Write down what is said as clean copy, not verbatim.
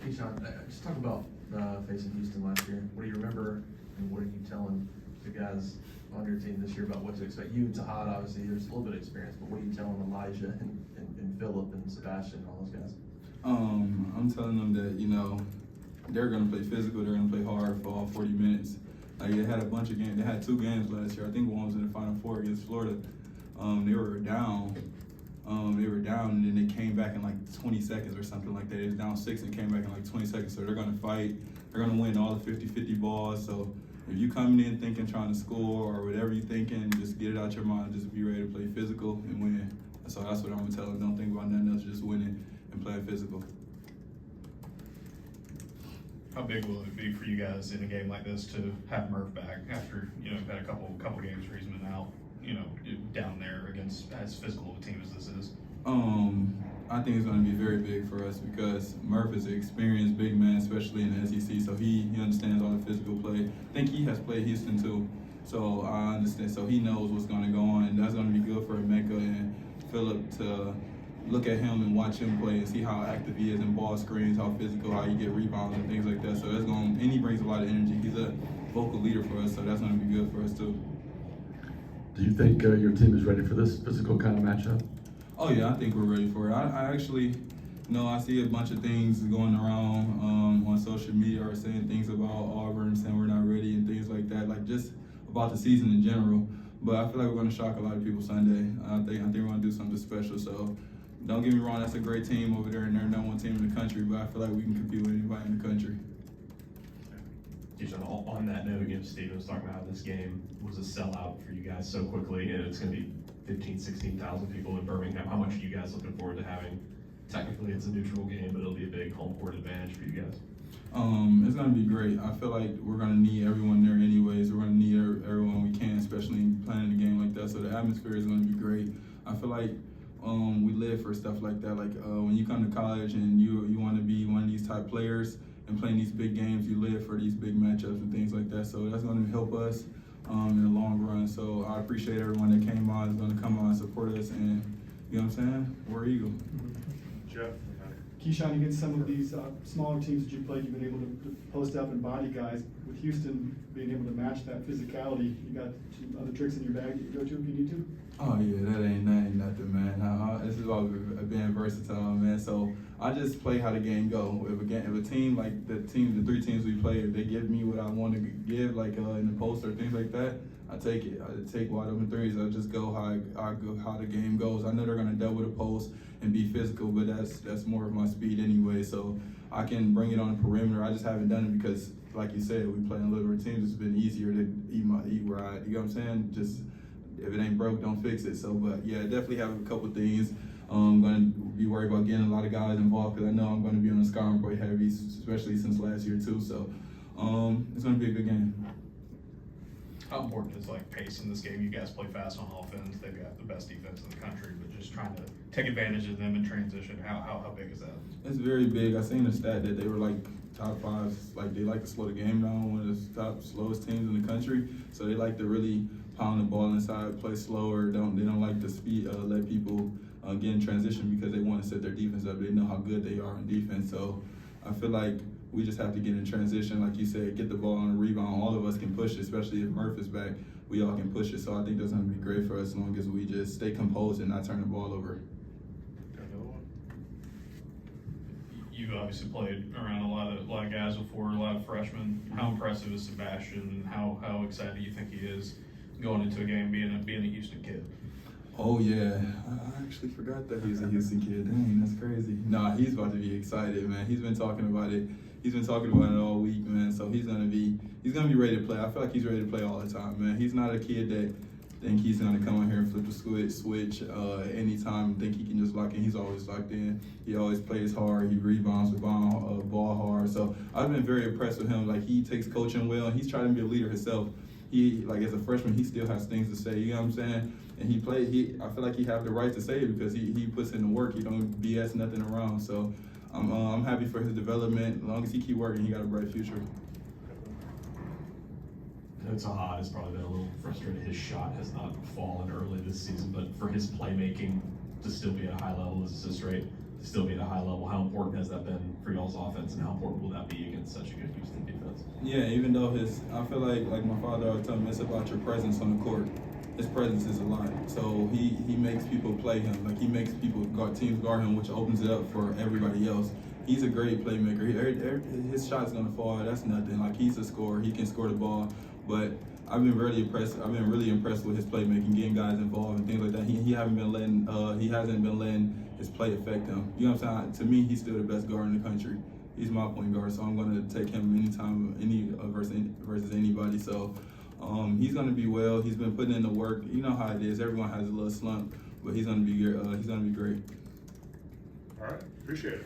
Keyshawn, just talk about facing Houston last year. What do you remember, and what are you telling the guys on your team this year about what to expect? You and Tahad, obviously, there's a little bit of experience, but what are you telling Elijah and Philip and Sebastian and all those guys? I'm telling them that, they're going to play physical, they're going to play hard for all 40 minutes. Like, they had a bunch of games. They had 2 games last year. I think one was in the Final Four against Florida. They were down. And then they came back in like 20 seconds or something like that. They was down 6 and came back in like 20 seconds. So they're going to fight. They're going to win all the 50-50 balls. So if you coming in thinking trying to score or whatever you're thinking, just get it out your mind. Just be ready to play physical and win. So that's what I'm going to tell them. Don't think about nothing else. Just winning and playing physical. How big will it be for you guys in a game like this to have Murph back after you've had a couple games where he's been out, down there against as physical of a team as this is? I think it's going to be very big for us because Murph is an experienced big man, especially in the SEC. So he understands all the physical play. I think he has played Houston too, so I understand. So he knows what's going to go on, and that's going to be good for Emeka and Philip to look at him and watch him play and see how active he is in ball screens, how physical, how you get rebounds and things like that. So and he brings a lot of energy. He's a vocal leader for us, so that's going to be good for us too. Do you think your team is ready for this physical kind of matchup? Oh yeah, I think we're ready for it. I actually, I see a bunch of things going around on social media or saying things about Auburn, saying we're not ready and things like that, like just about the season in general. But I feel like we're going to shock a lot of people Sunday. I think we're going to do something special. So don't get me wrong, that's a great team over there, and they're number 1 team in the country. But I feel like we can compete with anybody in the country. On that note, Steve was talking about how this game was a sellout for you guys so quickly, and it's going to be 15,000, 16,000 people in Birmingham. How much are you guys looking forward to having? Technically, it's a neutral game, but it'll be a big home court advantage for you guys. It's going to be great. I feel like we're going to need everyone there anyways. We're going to need everyone we can, especially planning a game like that. So the atmosphere is going to be great. I feel like we live for stuff like that. Like when you come to college and you want to be one of these type players and playing these big games, you live for these big matchups and things like that. So that's going to help us in the long run. So I appreciate everyone that came on, is going to come on and support us. And you know what I'm saying? We're Eagle. Jeff. Keyshawn, against some of these smaller teams that you played, you've been able to post up and body guys. With Houston being able to match that physicality, you got some other tricks in your bag that you go to if you need to? Oh yeah, that ain't nothing, man. This is about being versatile, man. So I just play how the game go. If a team like the 3 teams we play, if they give me what I want to give, like in the post or things like that, I take it. I take wide open threes. I just go how the game goes. I know they're gonna double the post and be physical, but that's more of my speed anyway. So I can bring it on the perimeter. I just haven't done it because, like you said, we play in little teams. It's been easier to eat right. You know what I'm saying? Just if it ain't broke, don't fix it. So, but yeah, definitely have a couple things. I'm going to be worried about getting a lot of guys involved because I know I'm going to be on the scoring point heavy, especially since last year too. So it's going to be a good game. How important is pace in this game? You guys play fast on offense. They've got the best defense in the country, but just trying to take advantage of them in transition. How big is that? It's very big. I seen a stat that they were top 5. They like to slow the game down. One of the top slowest teams in the country. So they like to really pound the ball inside, play slower. They don't like to speed. Let people get in transition because they want to set their defense up. They know how good they are in defense. So I feel like we just have to get in transition, like you said, get the ball on the rebound. All of us can push it, especially if Murph is back. We all can push it. So I think that's going to be great for us as long as we just stay composed and not turn the ball over. You've obviously played around a lot of guys before, a lot of freshmen. How impressive is Sebastian, and how excited do you think he is going into a game being a Houston kid? Oh yeah, I actually forgot that he's a Houston kid. Dang, that's crazy. Nah, he's about to be excited, man. He's been talking about it. He's been talking about it all week, man. So he's gonna be ready to play. I feel like he's ready to play all the time, man. He's not a kid that think he's gonna come out here and flip the switch anytime and think he can just lock in. He's always locked in. He always plays hard. He rebounds the ball hard. So I've been very impressed with him. He takes coaching well, and he's trying to be a leader himself. He as a freshman, he still has things to say. You know what I'm saying? And I feel like he have the right to say it because he puts in the work. He don't BS nothing around. So I'm happy for his development. As long as he keep working, he got a bright future. I know Tahad has probably been a little frustrated. His shot has not fallen early this season, but for his playmaking to still be at a high level, is this still be at a high level. How important has that been for y'all's offense, and how important will that be against such a good Houston defense? Yeah, even though I feel like my father always told me, it's about your presence on the court. His presence is a lot. So he makes people play him. Like, he makes teams guard him, which opens it up for everybody else. He's a great playmaker. His shot's gonna fall. That's nothing. Like, he's a scorer. He can score the ball. But I've been really impressed with his playmaking, getting guys involved and things like that. He hasn't been letting his play affect him. You know what I'm saying? To me, he's still the best guard in the country. He's my point guard, so I'm gonna take him anytime, versus anybody. So he's gonna be well. He's been putting in the work. You know how it is. Everyone has a little slump, but he's gonna be great. All right, appreciate it.